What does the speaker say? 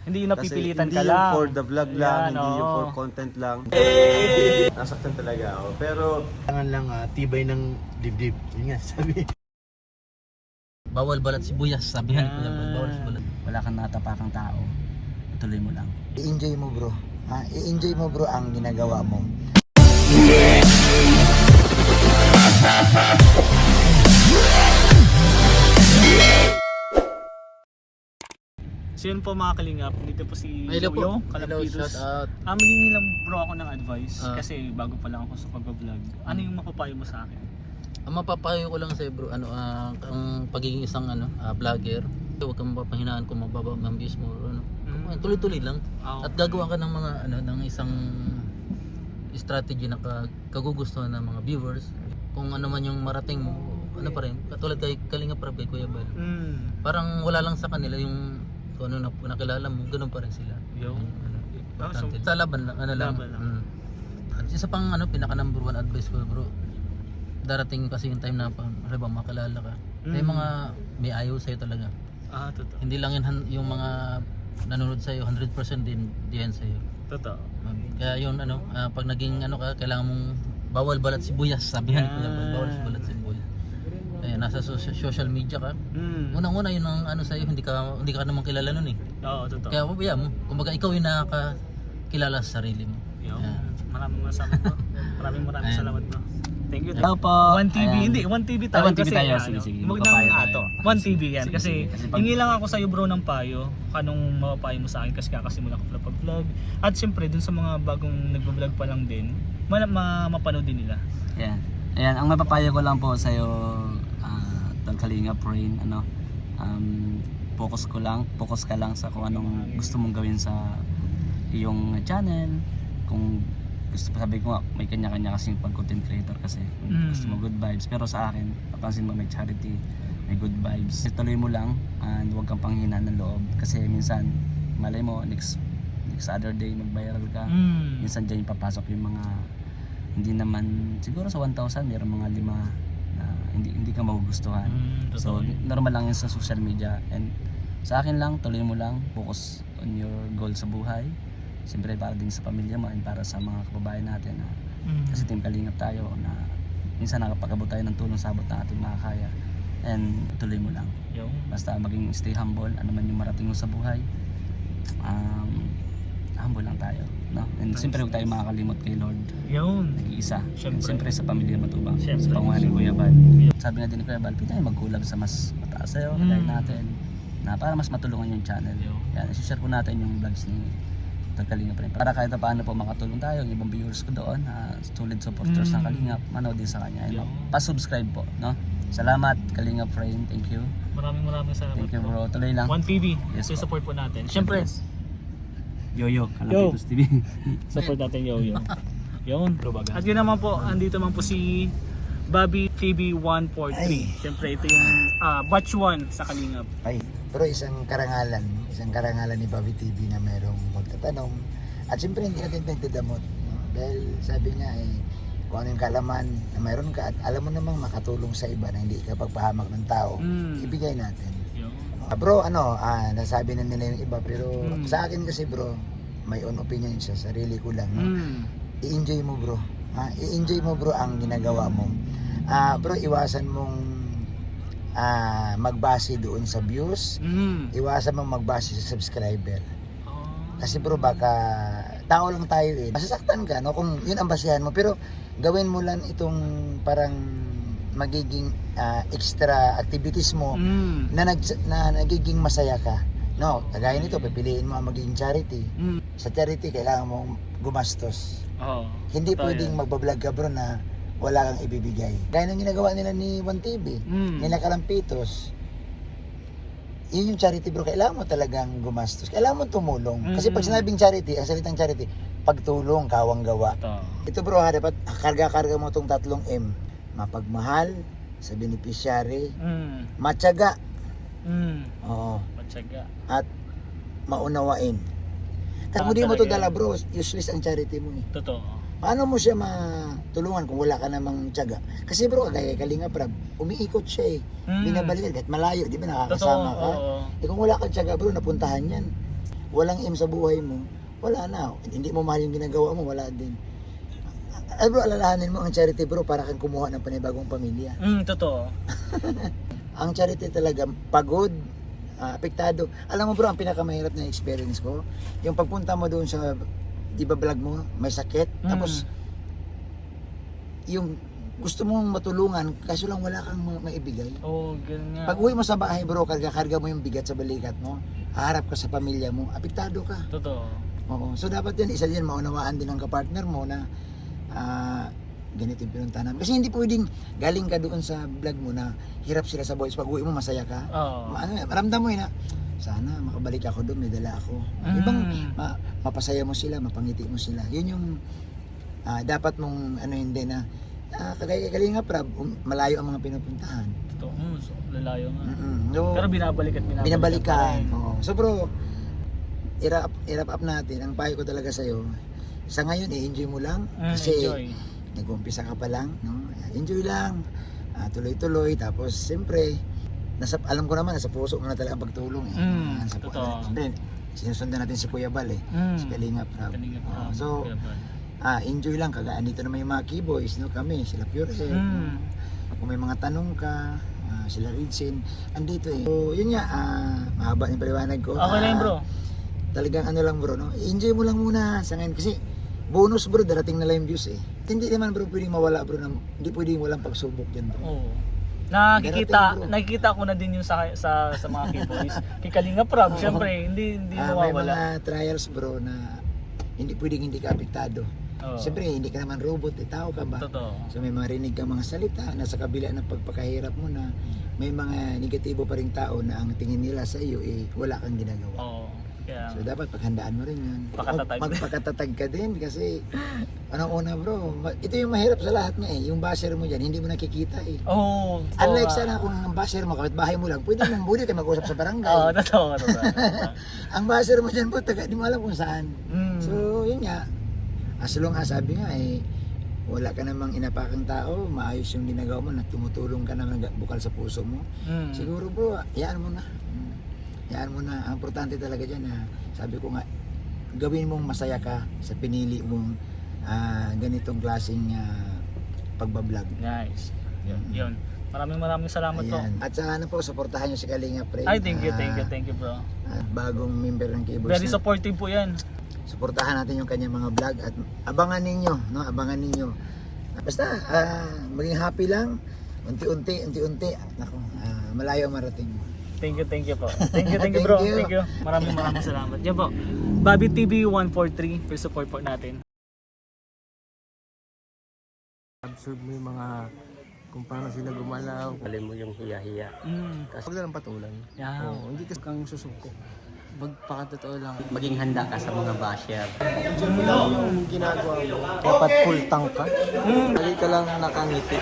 Hindi yung napipilitan Kasi ka hindi lang. yung for the vlog lang, Yan, hindi yung oo. for content lang. Nasaktan talaga ako. Pero Kailangan lang tibay ng dibdib. Yun nga, sabi. Bawal balat sibuyas, sabihan ko lang, Yan. bawal balat. Wala kang natapakang tao, ituloy mo lang. I-enjoy mo bro. I-enjoy mo bro ang ginagawa mo. So yun po mga kalingap, dito po si Hello po. Yoyo Hello, Kalapidus. shout out. Magiging lang bro ako ng advice kasi bago pa lang ako sa pag-vlog. Ano yung mapapayo mo sa akin? Ang mapapayo ko lang sa bro, ang pagiging isang vlogger, huwag kang mapapahinaan kung mababa ang views mo, tuloy-tuloy lang. Oh. At gagawa ka ng mga ng isang strategy na kagugustuhan ng mga viewers. Kung ano man yung marating mo, ano pa rin, katulad kay Kalinga Prab, kay Kuya Bal. Parang wala lang sa kanila yung kung ano na nakilala mo, ganoon pa rin sila. Yo. Importante. Sa laban lang, ano lang. Laban lang. At isa pang pinaka number one advice ko bro, darating kasi yung time na halimbawa makilala ka. May ayaw sa'yo talaga. Totoo. Hindi lang yung mga nanonood sa'yo, 100% din diyan sa'yo. Totoo. Kaya yun pag naging ka, kailangan mong bawal balat sibuyas, sabihan ko lang, bawal balat sibuyas. Kaya nasa social media ka. Unang-una yun ang sa'yo, hindi ka naman kilala nun eh. Oo, totoo. Kaya pabayaan mo, kumbaga ikaw yung nakakilala sa sarili mo. Yo. Yan. Maraming salamat po. Maraming Ayan. salamat po. Thank you. Hello po. 1TV, Ayan. hindi, 1TV tayo 1TV kasi tayo, ano, sige. Huwag Magpapayo nang tayo. 1TV yan Sige, kasi sige. hingi lang ako sa iyo bro ng payo. Anong mapapayo mo sa akin kasi kakasimula ko pala pag-vlog. At siyempre dun sa mga bagong nagvo-vlog pa lang din, mapanood din nila. Ayan, ang mapapayo ko lang po sa iyo, Tol Kalinga Brain, focus ka lang sa kung anong gusto mong gawin sa iyong channel. Kung gusto pa, sabi ko nga, may kanya-kanya kasing pag content creator kasi gusto mo good vibes, pero sa akin papansin mo may charity, may good vibes. Tuloy mo lang and huwag kang panghina ng loob kasi minsan malay mo next other day mag-viral ka. Minsan dyan yung papasok yung mga hindi naman, siguro sa 1,000 mayroong mga 5 na hindi ka magugustuhan. So normal lang yun sa social media, and sa akin lang, tuloy mo lang, focus on your goal sa buhay. Siyempre para din sa pamilya mo and para sa mga kababayan natin kasi Team Kalingap tayo na minsan nakapag-abot tayo ng tulong sa abot na ating makakaya, and tuloy mo lang. Basta maging stay humble, ano man yung marating mo sa buhay, humble lang tayo, no? And siyempre huwag tayo makakalimot kay Lord, Yun. nag-iisa. And Siyempre. siyempre sa pamilya Matubang, Siyempre. sa panguhan ni Kuya Bal. Sabi nga din ni Kuya Bal, pwede tayo mag-collab sa mas mataas sa'yo, kagaya natin, na para mas matulungan yung channel. Yan, isi-share po natin yung vlogs ni Tol Kalinga pa rin. Para kahit paano po makatulong tayo, yung ibang viewers ko doon, solid supporters ng Kalingap, manood din sa kanya. And pa-subscribe po, no? Salamat Kalinga Friend, thank you. Maraming salamat. Thank you bro, tuloy lang. 1TV, Yes, so support po natin. Siyempre, Yoyo, Kalapidus TV. support natin Yoyo. Yun. At yun naman po, andito man po si Bobby TV 143. Siyempre ito yung batch 1 sa Kalingap. Ay, pero isang karangalan ni Bobby TV na merong magtatanong. At siyempre hindi natin pagdadamot, no? Dahil sabi nga kung ano yung kaalaman na mayroon ka at alam mo namang makatulong sa iba na hindi ka pagpahamak ng tao, ibigay natin. Bro, nasabi na nila yung iba, pero sa akin kasi bro, may own opinion sa sarili ko lang, no? I-enjoy mo bro. I-enjoy mo bro ang ginagawa mo. Bro, iwasan mong magbase doon sa views, iwasan mong magbase sa subscriber. Kasi bro, baka tao lang tayo masasaktan ka, no? Kung yun ang basehan mo, pero gawin mo lang itong parang magiging extra activities mo na nagiging masaya ka, no? Kagaya nito, pipiliin mo ang magiging charity. Sa charity kailangan mong gumastos. Hindi pwedeng magbablog ka bro na wala kang ibibigay. Gaya ng ginagawa nila ni 1TV, nila Kalampitos. Yun yung charity bro, kailangan mo talagang gumastos, kailangan mo tumulong. Kasi pag sinabing charity, ang salitang charity, pagtulong, kawang gawa. Ito bro, dapat karga-karga mo itong 3M. Mapagmahal sa beneficiary, matyaga, Matyaga. at maunawain. Kasi kung di mo ito dala bro, useless ang charity mo Totoo. Paano mo siya matulungan kung wala ka namang tiyaga? Kasi bro, kagaya Kalinga Prab, umiikot siya binabalikan kahit malayo, di ba nakakasama ka? Kung wala kang tiyaga bro, napuntahan yan. walang aim sa buhay mo, wala na. Hindi mo mahal yung ginagawa mo, wala din. Bro, alalahanin mo ang charity bro, para kang kumuha ng panibagong pamilya. Totoo. Ang charity talaga, pagod, apektado. Alam mo bro, ang pinakamahirap na experience ko, yung pagpunta mo doon sa, di ba vlog mo, may sakit, tapos, yung gusto mong matulungan, kaso lang wala kang maibigay. Ganun nga. Pag uwi mo sa bahay bro, karga mo yung bigat sa balikat mo, haharap ka sa pamilya mo, apektado ka. Totoo. Oo. So dapat yan, isa din, maunawaan din ng kapartner mo na ganito yung pinunta namin. Kasi hindi pwedeng galing ka doon sa vlog mo na hirap sila sa boys. Pag uwi mo, masaya ka. Oo. Maramdam mo yun na, sana makabalik ako doon, may dala ako. Ibang mapasaya mo sila, mapangiti mo sila. Yun yung dapat mong hindi na kagaya Kalinga Prab, malayo ang mga pinupuntahan. Totoo. So, lalayo nga. So, Pero binabalik binabalikan. Oo. So bro, i-wrap up natin. Ang payo ko talaga sa'yo, sa ngayon, enjoy mo lang. Kasi enjoy. nag-umpisa ka pa lang. No? Enjoy lang. Tuloy-tuloy. Tapos, siyempre, alam ko naman, nasa puso mo na talaga ang pagtulong. Totoo. Siyempre, sinusundan natin si Kuya Bal si Kalinga Prab. So, enjoy lang. Kagaan dito naman yung mga keyboys. No? Kami, sila Pure Head. Kung may mga tanong ka, sila Ridsin, andito eh. So, yun nga, mahaba yung paliwanag ko. Okay lang bro. Talagang lang bro, no? Enjoy mo lang muna sa ngayon kasi bonus bro, darating na lang yung views eh. Hindi naman bro pwedeng mawala bro, hindi pwedeng walang pagsubok yan bro. Oo. Darating, Nakikita ko na din yung sa mga keyboys. Kay Kalinga Prab, syempre hindi May mawawala. mga trials bro na hindi pwedeng hindi ka apektado. Siyempre hindi ka naman robot, tao ka ba? Totoo. So may mga rinig kang mga salita na sa kabila ng pagpakahirap mo na may mga negatibo pa ring tao na ang tingin nila sa iyo wala kang ginagawa. Oo. Kaya, So dapat paghandaan mo rin yun. Pakatatag. Magpakatatag ka din kasi una bro, ito yung mahirap sa lahat nga yung basher mo dyan, hindi mo nakikita Unlike sana kung ang basher mo, kapit bahay mo lang, pwede ka mag-usap sa barangay. totoo. Ang basher mo dyan po, di mo alam kung saan. So yun nga, as long as sabi nga wala ka namang inapakang tao, maayos yung ginagawa mo, na tumutulong ka naman bukal sa puso mo. Siguro bro, hayaan mo na. Hayaan mo na. Ang importante talaga dyan na sabi ko nga, gawin mong masaya ka sa pinili mong ganitong klaseng pagbablog. Nice. Yun. Maraming salamat po. Ayan. At sana po, supportahan nyo si Kalinga Pre. Ay, thank you bro. Bagong member ng Keyboards. Very supportive po yan. Supportahan natin yung kanyang mga vlog at abangan ninyo, no? Abangan ninyo. Basta maging happy lang, unti-unti. Nako, malayo ang marating. Thank you po. Thank you bro. Thank you. Maraming salamat. Yan po. Bobby TV 143 for support po natin. Observe mo yung mga kung paano sila gumalaw. Alam mo yung hiya-hiya. Kasi huwag na lang patulan. Hindi kasi kang susuko. Magpakatotoo lang. Maging handa ka sa mga basher. Enjoy mo lang yung ginagawa mo. Dapat full tank ka. Lagi ka lang nakangiti.